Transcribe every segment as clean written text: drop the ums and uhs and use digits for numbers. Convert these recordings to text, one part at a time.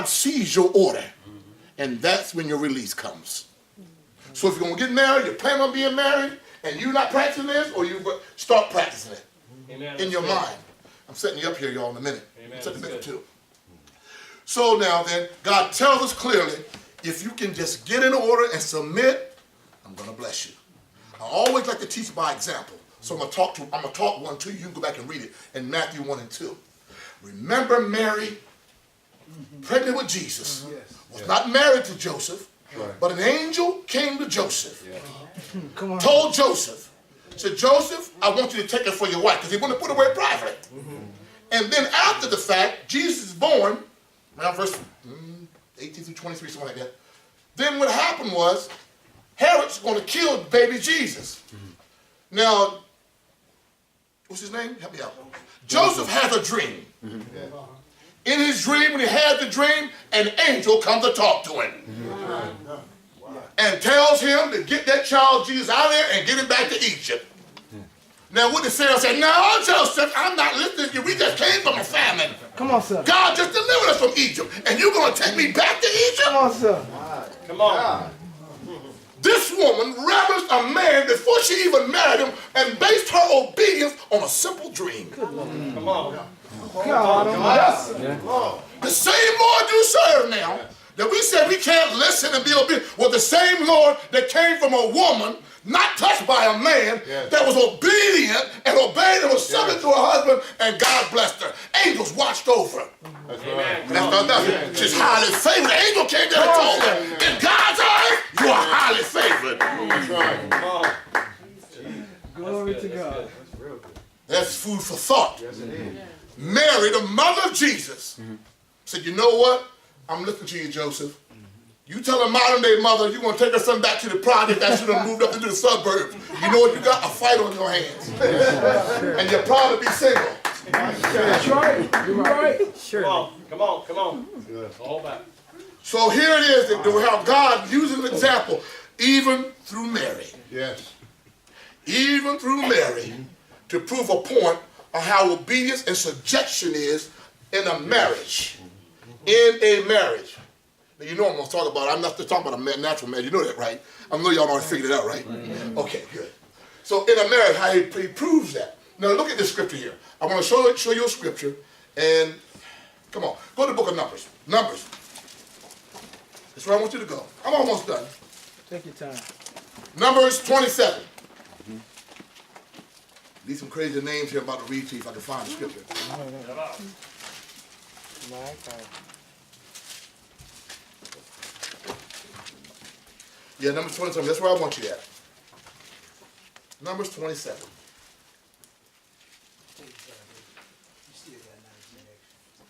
God sees your order, and that's when your release comes. So if you're going to get married, you plan on being married, and you're not practicing this, or you start practicing it in your mind. I'm setting you up here, y'all, in a minute. I'm setting you up too. So now then, God tells us clearly, if you can just get in order and submit, I'm going to bless you. I always like to teach by example. So I'm going to talk one to you. You can go back and read it in Matthew 1 and 2. Remember Mary, pregnant with Jesus, was not married to Joseph, but an angel came to Joseph, told Joseph, said, Joseph, I want you to take her for your wife, because he wanted to put her away privately. And then after the fact, Jesus is born, around verse 18 through 23, something like that. Then what happened was, Herod's going to kill baby Jesus. Now, what's his name? Help me out. Joseph has a dream. In his dream, when he had the dream, an angel comes to talk to him. And tells him to get that child Jesus out of there and get him back to Egypt. Now, what did Sarah say? No, Joseph, I'm not listening to you. We just came from a famine. Come on, sir. God just delivered us from Egypt. And you're going to take me back to Egypt? Come on, sir. Come on. This woman reverenced a man before she even married him and based her obedience on a simple dream. Come on. The same Lord you serve now, that we said we can't listen and be obedient, was the same Lord that came from a woman, not touched by a man, that was obedient and obeyed and was subject to her husband, and God blessed her. Angels watched over her. That's right. That's she's highly favored. The angel came there and told her, in God's eyes, you are highly favored. That's right. Come on. Glory to God. That's food for thought. Yes, it is. Mary, the mother of Jesus, said, you know what? I'm listening to you, Joseph. You tell a modern day mother you're going to take her son back to the project that should have moved up into the suburbs. You know what you got? A fight on your hands. And you're proud to be single. That's right. You're right. Sure. Come on. All back. So here it is, that how God uses an example, even through Mary. Yes. Even through Mary, to prove a point on how obedience and subjection is in a marriage. In a marriage. Now, you know what I'm going to talk about. I'm not just talking about a natural marriage. You know that, right? I know y'all already figured it out, right? Okay, good. So in a marriage, how he proves that. Now look at this scripture here. I want to show you a scripture. And come on, go to the book of Numbers. Numbers. That's where I want you to go. I'm almost done. Take your time. Numbers 27. These some crazy names here I'm about to read to you if I can find the scripture. Yeah, Numbers 27. That's where I want you at. Numbers 27.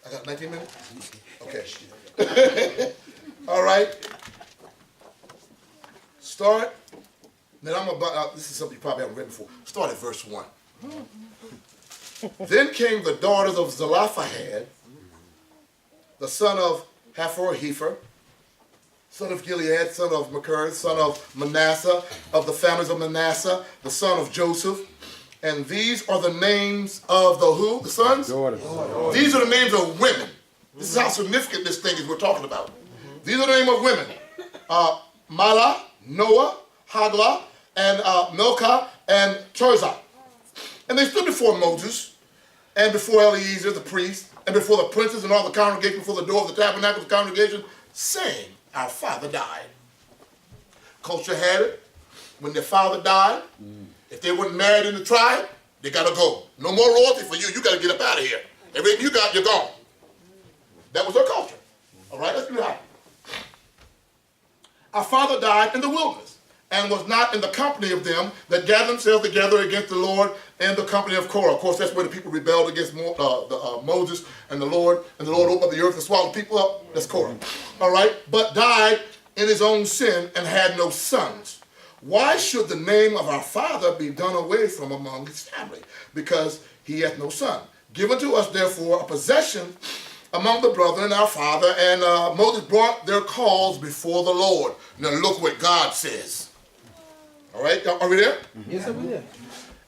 I got 19 minutes? Okay. All right. Start. Then I'm about, this is something you probably haven't read before. Start at verse 1. Then came the daughters of Zelophehad, the son of Hefer, son of Gilead, son of Machir, son of Manasseh, of the families of Manasseh, the son of Joseph. And these are the names of the who? The sons? Daughters. These are the names of women. This is how significant this thing is we're talking about. These are the names of women. Mahlah, Noah, Haglah, and Milcah, and Tirzah. And they stood before Moses, and before Eleazar the priest, and before the princes and all the congregation, before the door of the tabernacle of the congregation, saying, our father died. Culture had it. When their father died, if they weren't married in the tribe, they got to go. No more royalty for you. You got to get up out of here. Everything you got, you're gone. That was their culture. All right, let's do that. Our father died in the wilderness, and was not in the company of them that gathered themselves together against the Lord and the company of Korah. Of course, that's where the people rebelled against Moses and the Lord opened up the earth and swallowed the people up. That's Korah. All right, but died in his own sin and had no sons. Why should the name of our father be done away from among his family? Because he hath no son. Give unto us, therefore, a possession among the brethren, our father. And Moses brought their cause before the Lord. Now look what God says. All right, are we there? Yes, I'm there.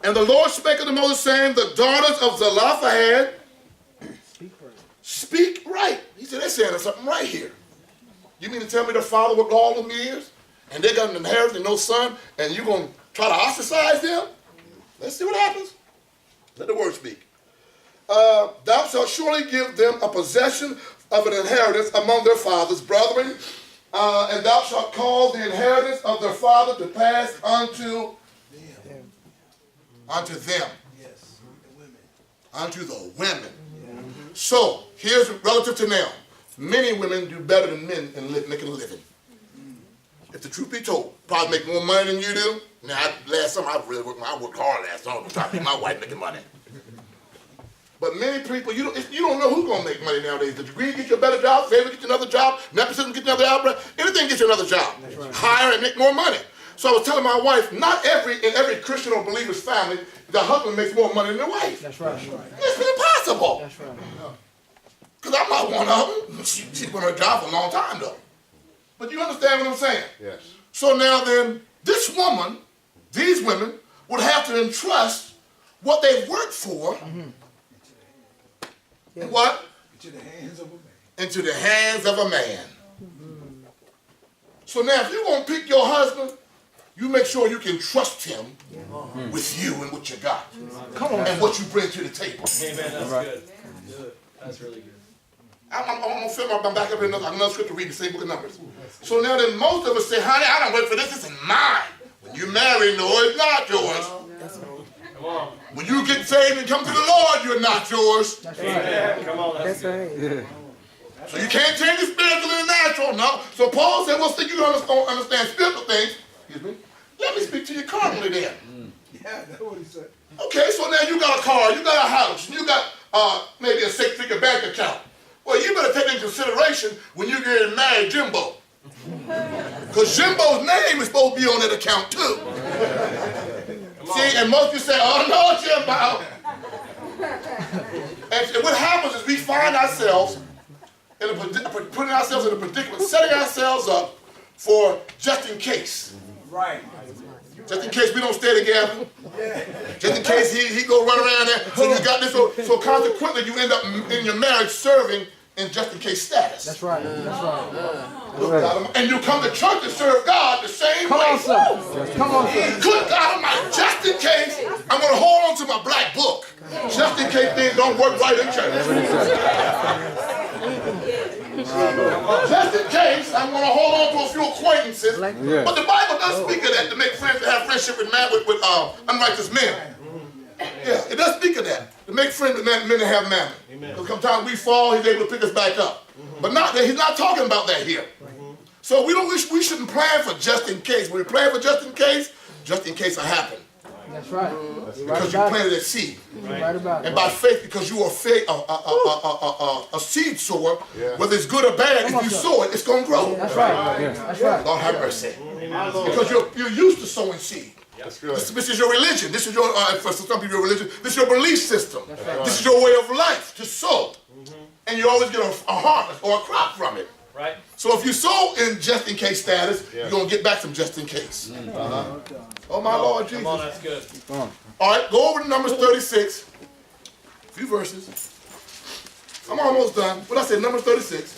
And the Lord spake unto Moses, saying, the daughters of Zelophehad speak right. He said, they're saying something right here. You mean to tell me the father worked all them years and they got an inheritance and no son, and you're going to try to ostracize them? Let's see what happens. Let the word speak. Thou shalt surely give them a possession of an inheritance among their fathers, brethren, and thou shalt cause the inheritance of their father to pass unto them. Unto them. Yes, the women. Unto the women. So, here's relative to now. Many women do better than men in making a living. If the truth be told, probably make more money than you do. Now, last summer I worked hard last summer to try to make my wife making money. But many people, you don't know who's going to make money nowadays. The degree get you a better job, favor get you another job, nepotism get you another job, anything gets you another job. Right. Hire and make more money. So I was telling my wife, not in every Christian or believer's family, the husband makes more money than the wife. That's right. That's right. It's impossible. That's right. Because I'm not one of them. She's been on her job for a long time, though. But you understand what I'm saying? Yes. So now then, this woman, these women, would have to entrust what they've worked for, and what? Into the hands of a man. Into the hands of a man. So now, if you're going to pick your husband, you make sure you can trust him with you and what you got. Come on. And what you bring to the table. Amen. That's good. Good. That's really good. I'm going to fill my back up in another scripture, read the same book of Numbers. So now then, most of us say, honey, I don't work for this. This is mine. When you marry, no, it's not yours. Come on. When you get saved and come to the Lord, you're not yours. That's right. Amen. Come on. That's That's good. right. So you can't change the spiritual and the natural, no. So Paul said, well, so you don't understand spiritual things. Excuse me. Let me speak to you carnally then. Yeah, that's what he said. Okay, so now you got a car, you got a house, you got maybe a six-figure bank account. Well, you better take into consideration when you get married Jimbo. Because Jimbo's name is supposed to be on that account too. See, and most of you say, oh no, Jimbo. And what happens is we find ourselves putting ourselves in a predicament, setting ourselves up for just in case. Right. Just in case we don't stay together. Just in case he go run around there. So you got this. So consequently, you end up in your marriage serving in just in case status. That's right. That's right. And you come to church and serve God the same Come way. on, sir. Come on, sir. Good God Almighty, just in case, I'm going to hold on to my black book. Just in case things don't work right in church. Just in case, I'm going to hold on to a few acquaintances. But the Bible does speak of that, to make friends, to have friendship with unrighteous men. Yeah, it does speak of that. To make friends with men that have mammon. Because sometimes we fall, he's able to pick us back up. But he's not talking about that here. So we shouldn't plan for just in case. When we plan for just in case it happen. That's right. Because you planted a seed. Right about it. And by faith, because you are a seed sower, whether it's good or bad, if you sow it, it's going to grow. That's right. That's right. Lord have mercy. Because you're used to sowing seed. That's good. This is your religion. This is your, for some people, your religion. This is your belief system. Right. This is your way of life, to sow. And you always get a harvest or a crop from it. Right. So if you sow in just in case status, you're going to get back some just in case. Oh, my Lord Jesus. Come on, that's good. All right, go over to Numbers 36. A few verses. I'm almost done. What I said, Numbers 36.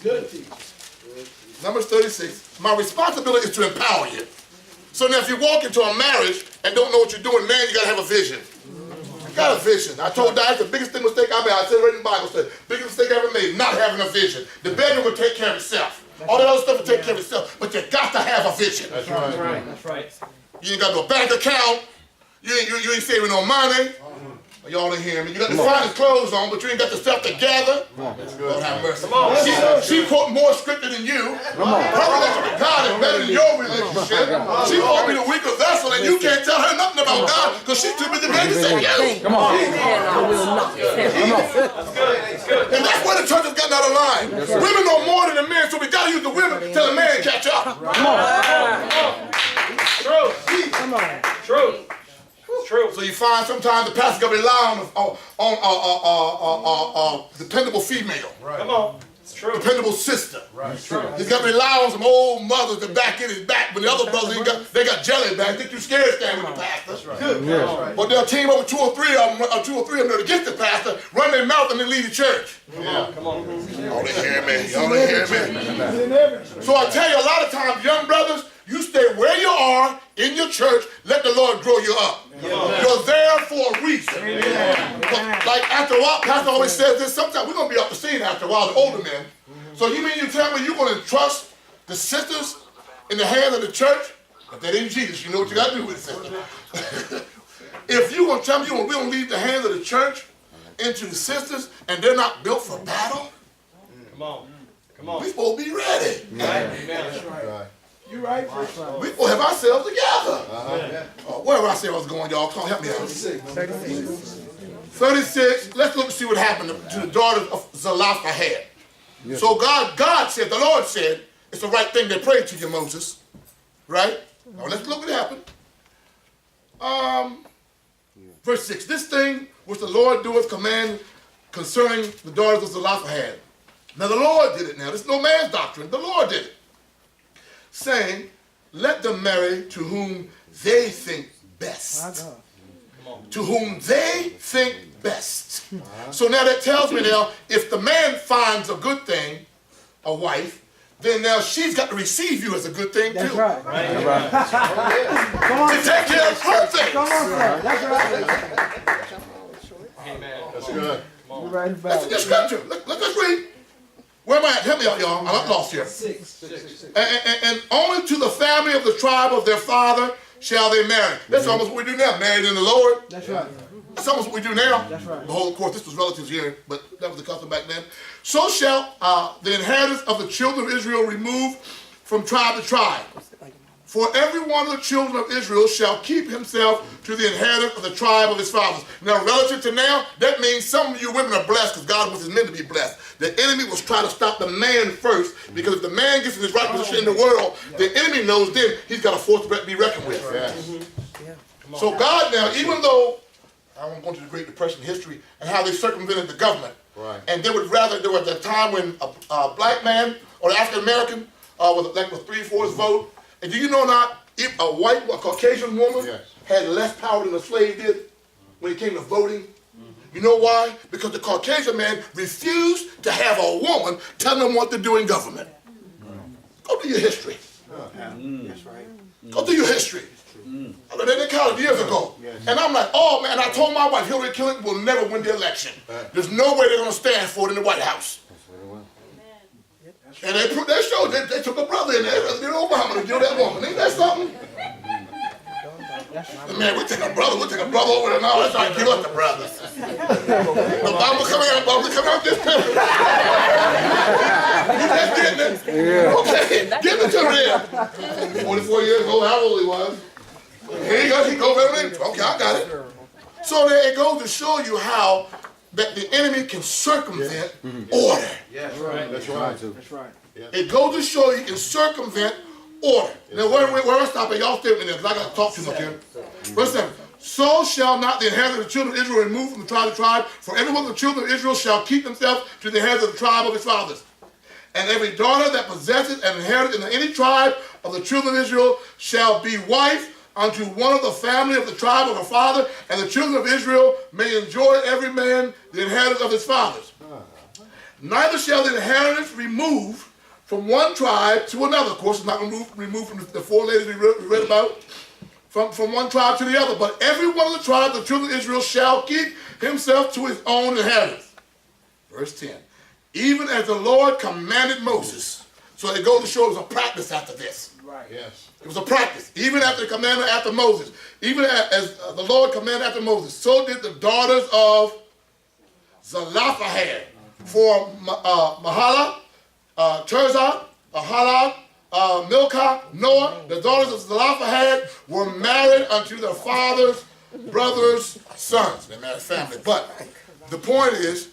Good teaching. Numbers 36. My responsibility is to empower you. So now if you walk into a marriage and don't know what you're doing, man, you got to have a vision. You got a vision. I told Diane the biggest mistake I made. I said it right in the Bible. Said biggest mistake I ever made, not having a vision. The bedroom will take care of itself. All that other stuff will take care of itself. But you got to have a vision. That's right. That's right. That's right. You ain't got no bank account. You ain't saving no money. Y'all ain't hearing me. You got the finest clothes on, but you ain't got the stuff together. That's good. Lord have mercy. Come on. She quote more scripture than you. Her relationship with God is better than your relationship. She won't be the weaker vessel, and you can't tell her nothing about God because she's too busy babysitting you. Come on. I will not. Come on. That's good. That's good. And that's where the church has gotten out of line. Women know more than the men, so we got to use the women till the man catch up. True. Come on. True. True. So you find sometimes the pastor got to rely on dependable female. Come on. True. dependable sister. Right. True. He's got to rely on some old mothers to back in his back when the other brothers they got jelly back. They too scared to stand with the pastor. That's right. Good. Yeah. That's right. But they'll team up with two or three of them that against the pastor, run their mouth and then leave the church. Come on. Come on. Y'all didn't hear me. Y'all didn't hear me. It's in every church. So I tell you, a lot of times, young brothers, you stay where you are in your church. Let the Lord grow you up. You're there for a reason. But like after a while, Pastor always says this, sometimes we're going to be off the scene after a while, the older men. So you mean you tell me you're going to trust the sisters in the hands of the church? If that ain't Jesus, you know what you got to do with it, sister. If you're going to tell me we're going to leave the hands of the church into the sisters and they're not built for battle, Come on. Come on. we're supposed to be ready. Amen. That's right. You right, first one. We're supposed to have ourselves together. Yeah. Where I say I was going, y'all? Come on, help me out. 36. 36. Let's look and see what happened to the daughters of Zelophehad. So God said, the Lord said, it's the right thing they prayed to you, Moses. Right? Now let's look what happened. Verse 6. This thing which the Lord doeth command concerning the daughters of Zelophehad. Now the Lord did it now. This is no man's doctrine. The Lord did it. Saying, let them marry to whom they think best. To whom they think best. So now that tells me now, if the man finds a good thing, a wife, then now she's got to receive you as a good thing That's too. right. Come on, To take care of her things. come on, sir. That's right. Amen. That's good. You're right That's about in the it. scripture. Let's read. Where am I at? Help me out, y'all. I'm lost here. 6. And only to the family of the tribe of their father shall they marry. That's almost what we do now. Married in the Lord. That's right. That's almost what we do now. That's right. The whole, of course, this was relatives here, but that was the custom back then. So shall the inheritance of the children of Israel remove from tribe to tribe. For every one of the children of Israel shall keep himself to the inheritance of the tribe of his fathers. Now, relative to now, that means some of you women are blessed because God wants his men to be blessed. The enemy was trying to stop the man first, because if the man gets in his right position in the world, the enemy knows then he's got a force to be reckoned with. So God now, even though, I won't go into the Great Depression history and how they circumvented the government, and they would rather, there was a time when a black man or an African American was like with 3/4 vote. And do you know not, if a Caucasian woman had less power than a slave did when it came to voting? You know why? Because the Caucasian man refused to have a woman telling him what to do in government. Go do your history. Go do your history. I learned that in college years ago. And I'm like, oh man, I told my wife, Hillary Clinton will never win the election. There's no way they're going to stand for it in the White House. And they showed, they took a brother in there, President Obama, to kill that woman. Ain't that something? Man, we'll take a brother over there now. Let's try to kill us the brother. Obama coming out this picture. You just getting it? Yeah. Okay, give it to him. 44 years old, how old he was. Here he goes, he goes everything. Okay, I got it. So there it goes to show you how that the enemy can circumvent order. Yes, right. That's right. That's right. It goes to show you can circumvent order. Now where I stop at, y'all stay with me because I got to talk too much here. Verse 7. So shall not the inheritance of the children of Israel remove from the tribe to tribe, for every one of the children of Israel shall keep themselves to the inheritance of the tribe of his fathers. And every daughter that possesses an inheritance in any tribe of the children of Israel shall be wife unto one of the family of the tribe of her father, and the children of Israel may enjoy every man the inheritance of his fathers. Neither shall the inheritance remove from one tribe to another. Of course, it's not removed from the four ladies we read about, from one tribe to the other. But every one of the tribes of the children of Israel shall keep himself to his own inheritance. Verse 10. Even as the Lord commanded Moses. So it goes to show it was a practice after this. Right. Yes. It was a practice. Even after the commandment after Moses. Even as the Lord commanded after Moses. So did the daughters of Zelophehad. For Mahalah, Tirzah, Halal, Milcah, Noah, the daughters of Zelophehad were married unto their father's brothers' sons. They married family. But the point is,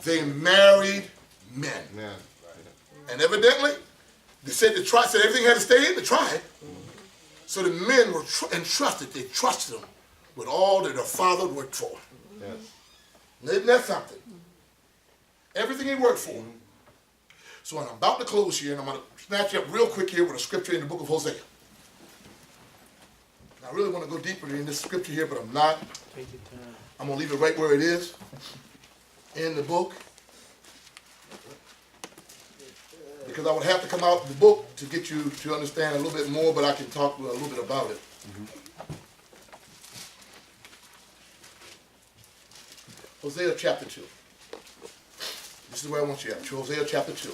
they married men. And evidently, they said the tribe said everything had to stay in the tribe. So the men were entrusted. They trusted them with all that their father worked for. Yes. Isn't that something? Everything he worked for. So I'm about to close here, and I'm going to snatch you up real quick here with a scripture in the book of Hosea. I really want to go deeper in this scripture here, but I'm not. I'm going to leave it right where it is in the book, because I would have to come out of the book to get you to understand a little bit more, but I can talk a little bit about it. Hosea chapter 2. This is where I want you at. Hosea chapter 2.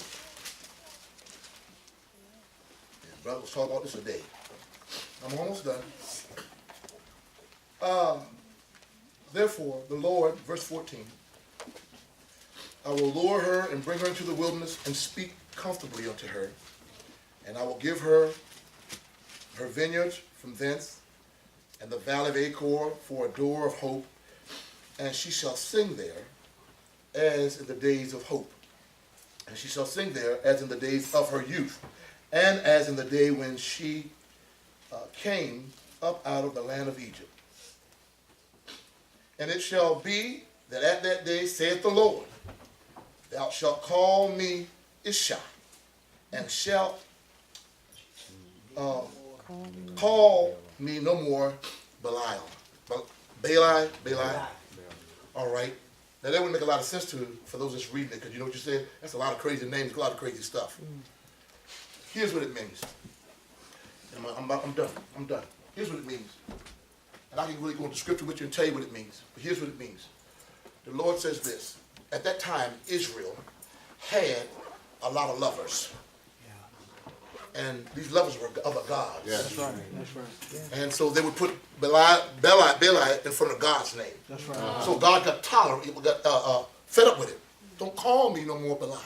Yeah, brother was talking about this today. I'm almost done. Therefore, the Lord, verse 14, I will lure her and bring her into the wilderness and speak comfortably unto her, and I will give her her vineyards from thence, and the valley of Achor for a door of hope, and she shall sing there as in the days of hope, and she shall sing there as in the days of her youth, and as in the day when she came up out of the land of Egypt. And it shall be that at that day, saith the Lord, thou shalt call me Ishi, and shalt call me no more Belial. Beli. All right. Now that would make a lot of sense for those that's reading it, because you know what you said? That's a lot of crazy names, a lot of crazy stuff. Here's what it means. I'm done. Here's what it means. And I can really go into scripture with you and tell you what it means. But here's what it means. The Lord says this. At that time, Israel had a lot of lovers. And these lovers were other gods. Yeah. That's right. Yeah. And so they would put Beli in front of God's name. That's right. So God got fed up with it. Don't call me no more Beli,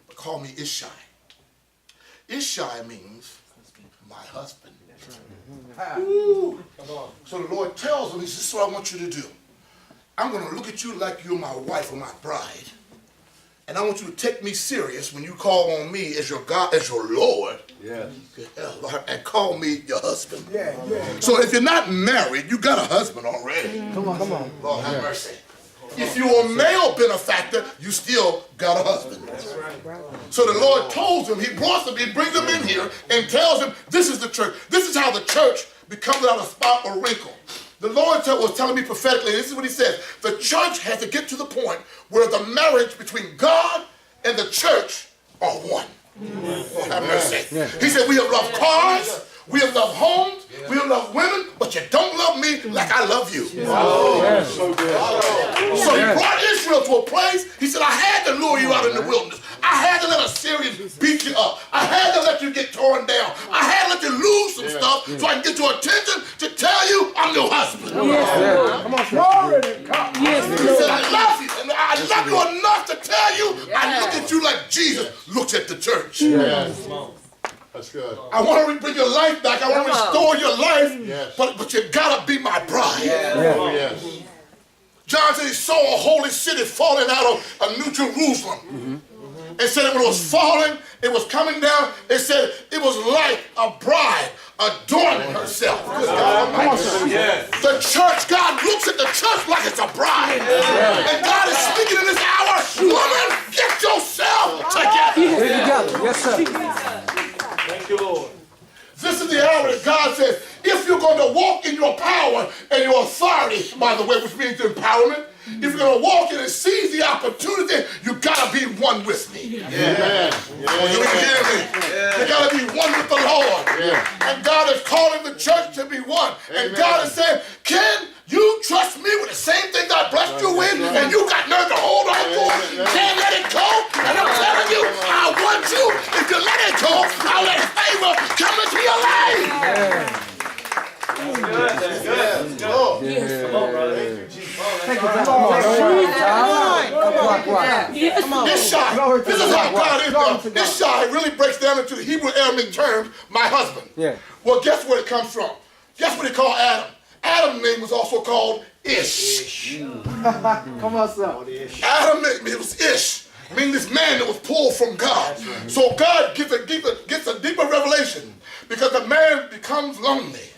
but call me Ishi. Ishi means my husband. Ooh. So the Lord tells him, he says, this is what I want you to do. I'm going to look at you like you're my wife or my bride. And I want you to take me serious when you call on me as your God, as your Lord. Yes. And call me your husband. Yeah. So if you're not married, you got a husband already. Come on. Lord have mercy. If you're a male benefactor, you still got a husband. That's right. So the Lord told him, he brings them in here and tells him, this is the church. This is how the church becomes without a spot or wrinkle. The Lord was telling me prophetically, this is what he said, the church has to get to the point where the marriage between God and the church are one. Lord have mercy. Yeah. He said, we have loved cars, we have loved homes, we have loved women, but you don't love me like I love you. So he brought Israel to a place, he said, I had to lure you out in the wilderness. I had to let Assyrians beat you up. I had to let you get torn down. I had to let you lose some stuff so I can get your attention to tell you I'm your husband. Come on, He said, I love you. And I love you enough to tell you I look at you like Jesus looks at the church. Yes. That's good. I want to bring your life back. I want to restore your life. But you got to be my bride. Yes. John said he saw a holy city falling out of a New Jerusalem. It said when it was falling, it was coming down. It said it was like a bride adorning herself. The church, God looks at the church like it's a bride. And God is speaking in this hour, woman, get yourself together. Yes, sir. Thank you, Lord. This is the hour that God says, if you're going to walk in your power and your authority, by the way, which means empowerment, if you're going to walk in and seize the opportunity, you got to be one with me. You hear me? You got to be one with the Lord. And God is calling the church to be one. And God is saying, can you trust me with the same things I blessed you with? And you got nerve to hold on to it? Can't let it go? And I'm telling you, I want you. If you let it go, I'll let favor come into your life. That's good. Come on, brother. This is how God is. This shy really breaks down into the Hebrew Aramaic term, my husband. Well, guess where it comes from? Guess what they call Adam? Adam's name was also called Ish. Come on, son. Adam, it was Ish, meaning this man that was pulled from God. So God gets a deeper revelation because the man becomes lonely.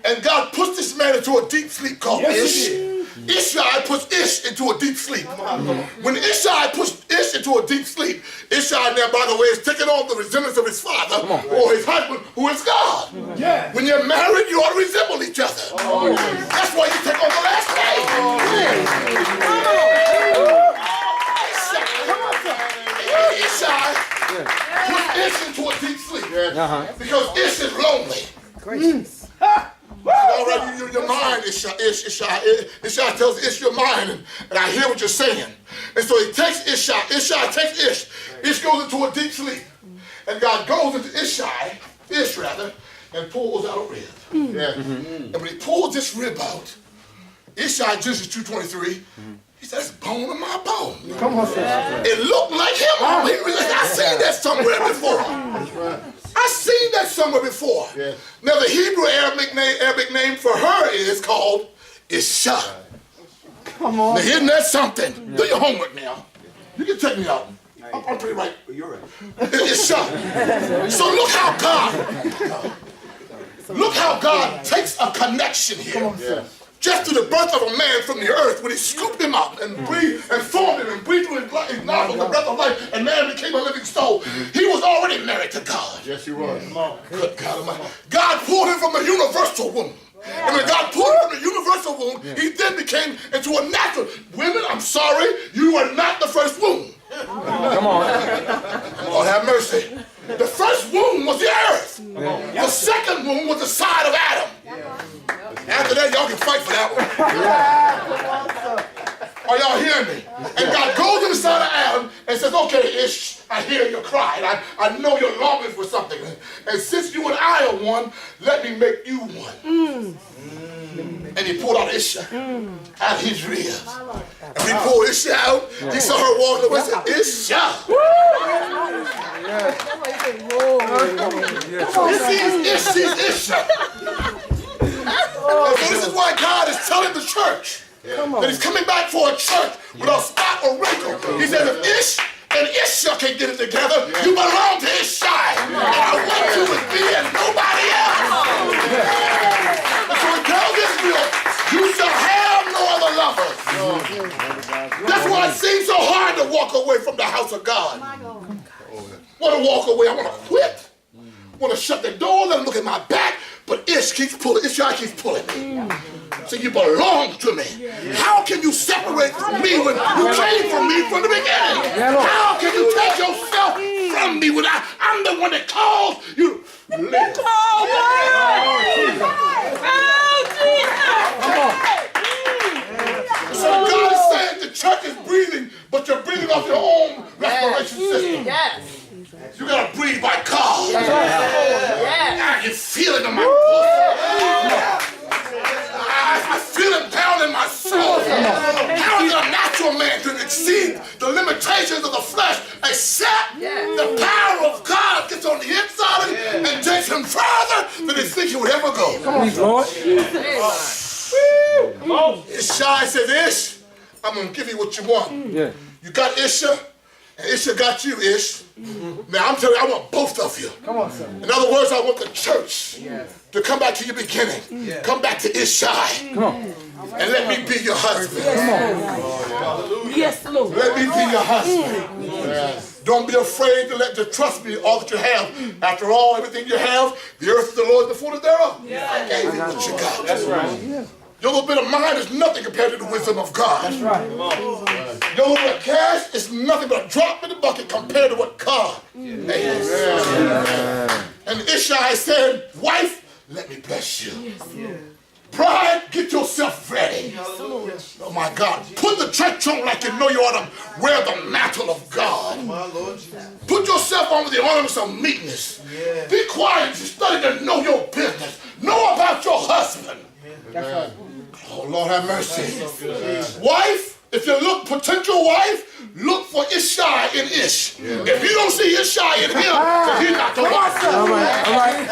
And God puts this man into a deep sleep called Ish. Ishai puts Ish into a deep sleep. When Ishai puts Ish into a deep sleep, Ishai now, by the way, is taking on the resemblance of his father or his husband, who is God. When you're married, you ought to resemble each other. That's why you take on the last name. Ishai puts Ish into a deep sleep because Ish is lonely. All right, your mind, Ishai tells Ish your mind, and I hear what you're saying. And so he takes Ishai takes Ish. Ish goes into a deep sleep. And God goes into Ish and pulls out a rib. And when he pulls this rib out, Ishai, Genesis 2:23, he said, "It's bone of my bone." Come on, sir. It looked like him. I seen that somewhere before. I seen that somewhere before. Yes. Now the Hebrew Arabic name for her is called Isha. Come on. Now isn't that something? Do your homework now. You can check me out. I'm pretty right. You're right. Isha. So look how God takes a connection here. Yes. Just to the birth of a man from the earth, when he scooped him up and breathed and formed him and breathed through his nostrils the breath of life, and man became a living soul. He was already married to God. Yes, he was. Good God Almighty. God pulled him from a universal womb. And when God pulled him from the universal womb, he then became into a natural. Women, I'm sorry, you are not the first womb. Come on. Lord have mercy. The first womb was the earth. The second womb was the side of Adam. After that, y'all can fight for that one. Are y'all hearing me? And God goes inside of Adam and says, "Okay, Ish, I hear your cry. I know you're longing for something. And since you and I are one, let me make you one." And he pulled out Isha out of his ribs. And when he pulled Isha out, he saw her walking away and said, "Isha." This is Isha. And so this is why God is telling the church that he's coming back for a church without spot or wrinkle. He said, if Ish and Isha can get it together, you belong to Ishai. And I want you to be and nobody else. And so he tells Israel, you shall have no other lovers. That's why it seems so hard to walk away from the house of God. Want to walk away, I want to quit. Want to shut the door, let him look at my back. But Ish keeps pulling, Ishai keeps pulling me. So you belong to me. How can you separate from me when you came from me from the beginning? How can you take yourself from me when I'm the one that calls you live? So God is saying the church is breathing, but you're breathing off your own respiration system. You gotta breathe by God. I can feel it in my blood. I feel it down in my soul. How is a natural man to exceed the limitations of the flesh except the power of God gets on the inside of him and takes him further than he thinks he would ever go? Come on, Lord. Ishai says, Ish, I'm going to give you what you want. You got Isha, and Isha got you, Ish. Now I'm telling you, I want both of you. Come on, sir. In other words, I want the church to come back to your beginning. Come back to Ishai. Come on. And let me be your husband. Yes, Lord. Let me be your husband. Don't be afraid to trust me all that you have. After all, everything you have, the earth is the Lord, the fullness thereof. I gave you what you got. That's right. Your little bit of mind is nothing compared to the wisdom of God. That's right. Your little bit of cash is nothing but a drop in the bucket compared to what God is. And Ishai said, wife, let me bless you. Bride, get yourself ready. Oh my God. Put the church on like you know you ought to wear the mantle of God. Put yourself on with the ornaments of meekness. Be quiet. Study to know your business. Know about your husband. Oh, Lord have mercy. Wife, if you look potential wife, look for Ishai in Ish. If you don't see Ishai in him, then he's not the wife. All right.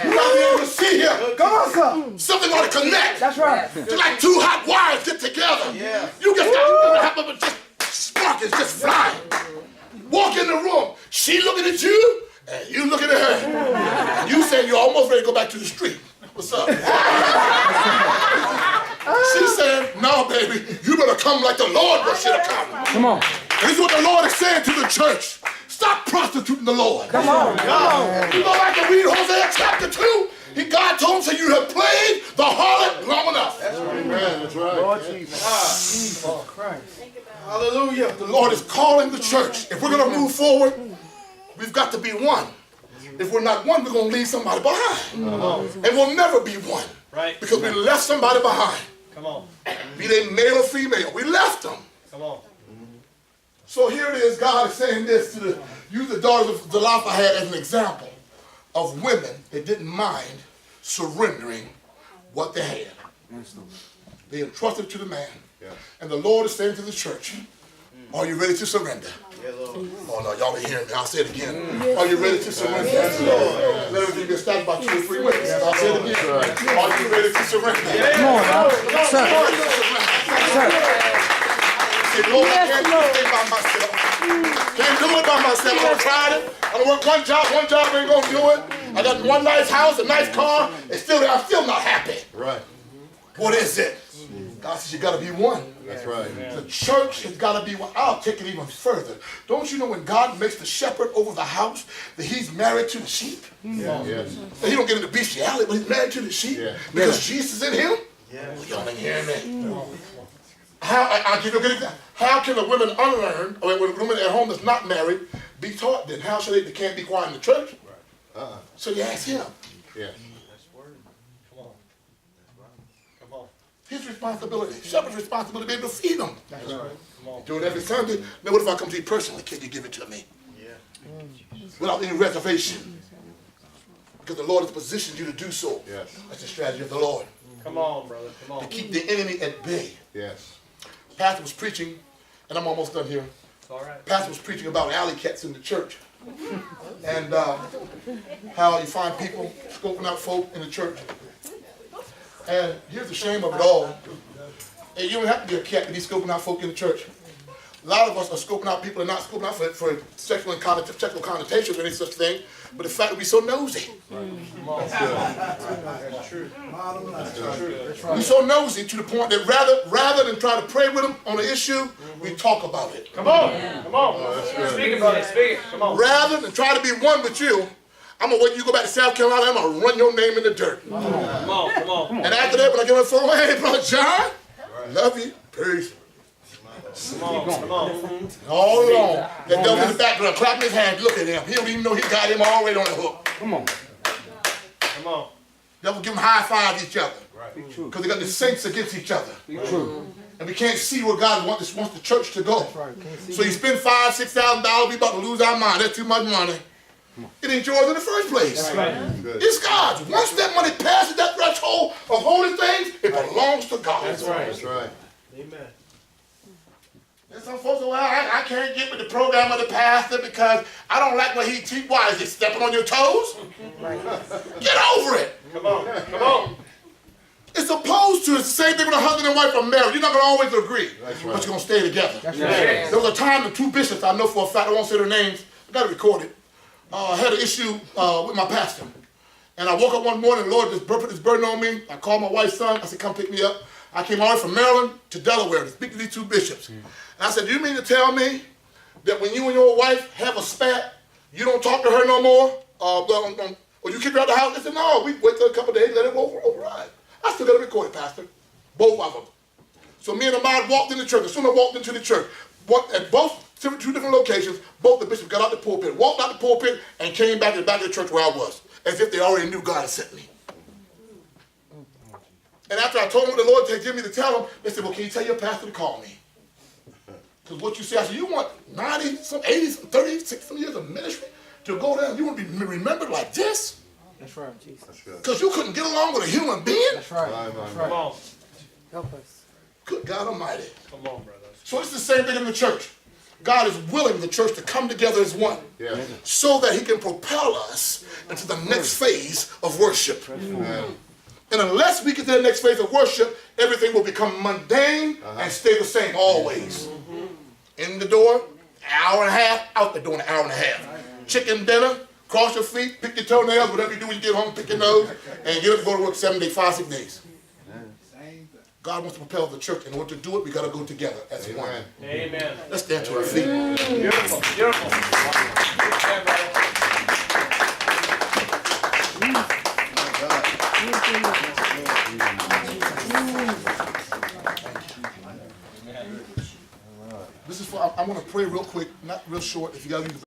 You're not able to see him. Come on, sir. Something ought to connect. That's right. Just like two hot wires get together. You just got to happen, but just spark is just flying. Walk in the room. She looking at you, and you looking at her. And you saying you're almost ready to go back to the street. What's up? She said, no, baby, you better come like the Lord wants you to come. Come on. And this is what the Lord is saying to the church. Stop prostituting the Lord. Come on. Come on. You go back and read Hosea chapter 2. God told him, so you have played the harlot long enough. Amen. That's right. Lord Jesus. Christ. Hallelujah. The Lord is calling the church. If we're going to move forward, we've got to be one. If we're not one, we're going to leave somebody behind. And we'll never be one. Right. Because we left somebody behind. Come on. Be they male or female. We left them. Come on. So here it is, God is saying this to use the daughters of Zelophehad as an example of women that didn't mind surrendering what they had. They entrusted it to the man. Yes. And the Lord is saying to the church, are you ready to surrender? Oh no, y'all ain't hearing me. I'll say it again. Are you ready to surrender? Yes, Lord. Let everything be established about 2 or 3 weeks. I'll say it again. Are you ready to surrender? Come on now. Sir. Sir. Say, Lord, I can't do it by myself. Can't do it by myself. I tried it. I don't work one job ain't gonna do it. I got one nice house, a nice car, and I'm still not happy. Right. What is it? God says you gotta be one. That's right. The church has got to be one. I'll take it even further. Don't you know when God makes the shepherd over the house that he's married to the sheep? Yes. And he don't get into bestiality, but he's married to the sheep because Jesus is in him? Well, y'all ain't hearing me. I'll give you a good example. How can a woman unlearned, or a woman at home that's not married, be taught then? How should they can't be quiet in the church? So you ask him. Yes. His responsibility, shepherd's responsibility to be able to feed them. That's right. Do it every Sunday. Now what if I come to you personally? Can you give it to me? Yeah. Without any reservation. Because the Lord has positioned you to do so. Yes. That's the strategy of the Lord. Come on, brother. Come on. To keep the enemy at bay. Yes. Pastor was preaching, and I'm almost done here. All right. Pastor was preaching about alley cats in the church. And how you find people scoping out folk in the church. And here's the shame of it all. And you don't have to be a cat to be scoping out folk in the church. A lot of us are scoping out people and not scoping out for sexual connotations or any such thing, but the fact that we're so nosy. That's true. We're so nosy to the point that rather than try to pray with them on the issue, we talk about it. Come on. Come on. Speak about it. Speak it. Come on. Rather than try to be one with you, I'm going to wait you go back to South Carolina, I'm going to run your name in the dirt. Come on. Come on. And after that, when I get on the phone, hey, Brother John, love you, peace. Come on. Come on. All along, that devil in the background, clapping his hands, look at him. He don't even know he got him already on the hook. Come on. Come on. Devil give them high fives each other. Be true. Because they got the saints against each other. Be true. And we can't see where God wants the church to go. So you spend $5,000, $6,000, we about to lose our mind. That's too much money. It ain't yours in the first place. It's God's. Once that money passes that threshold of holy things, it belongs to God. That's right. That's right. Amen. And some folks say, well, I can't get with the program of the pastor because I don't like what he teaches. Why? Is he stepping on your toes? Get over it. Come on. Come on. It's opposed to, it's the same thing when a husband and wife are married. You're not going to always agree, but you're going to stay together. There was a time the 2 bishops, I know for a fact, I won't say their names, I got to record it, had an issue with my pastor. And I woke up one morning, the Lord just put this burden on me. I called my wife's son. I said, come pick me up. I came all the way from Maryland to Delaware to speak to these 2 bishops. And I said, do you mean to tell me that when you and your wife have a spat, you don't talk to her no more? Or you kick her out of the house? They said, no, we wait till a couple of days, let it override. I still got to record it, Pastor. Both of them. So me and Ahmad walked in the church. As soon as I walked into the church, at both 2 different locations, both the bishops got out the pulpit, walked out the pulpit, and came back to the back of the church where I was, as if they already knew God had sent me. And after I told them what the Lord had given me to tell them, they said, well, can you tell your pastor to call me? Because what you say, I said, you want 90, some 80, some 30, some years of ministry to go down? You want to be remembered like this? That's right, Jesus. Because you couldn't get along with a human being? That's right. That's right. Come on. Help us. Good God Almighty. Come on, brother. So it's the same thing in the church. God is willing the church to come together as one, so that he can propel us into the next phase of worship. And unless we get to the next phase of worship, everything will become mundane and stay the same always. In the door, an hour and a half, out the door in an hour and a half. Chicken dinner, Cross your feet, pick your toenails, whatever you do when you get home, pick your nose, and get up and go to work 7 days, 5, 6 days. God wants to propel the church, and in order to do it, we got to go together as one. Amen. Let's stand to our feet. Beautiful. Beautiful. Yeah, brother. This is for, I want to pray real quick, not real short. If you got to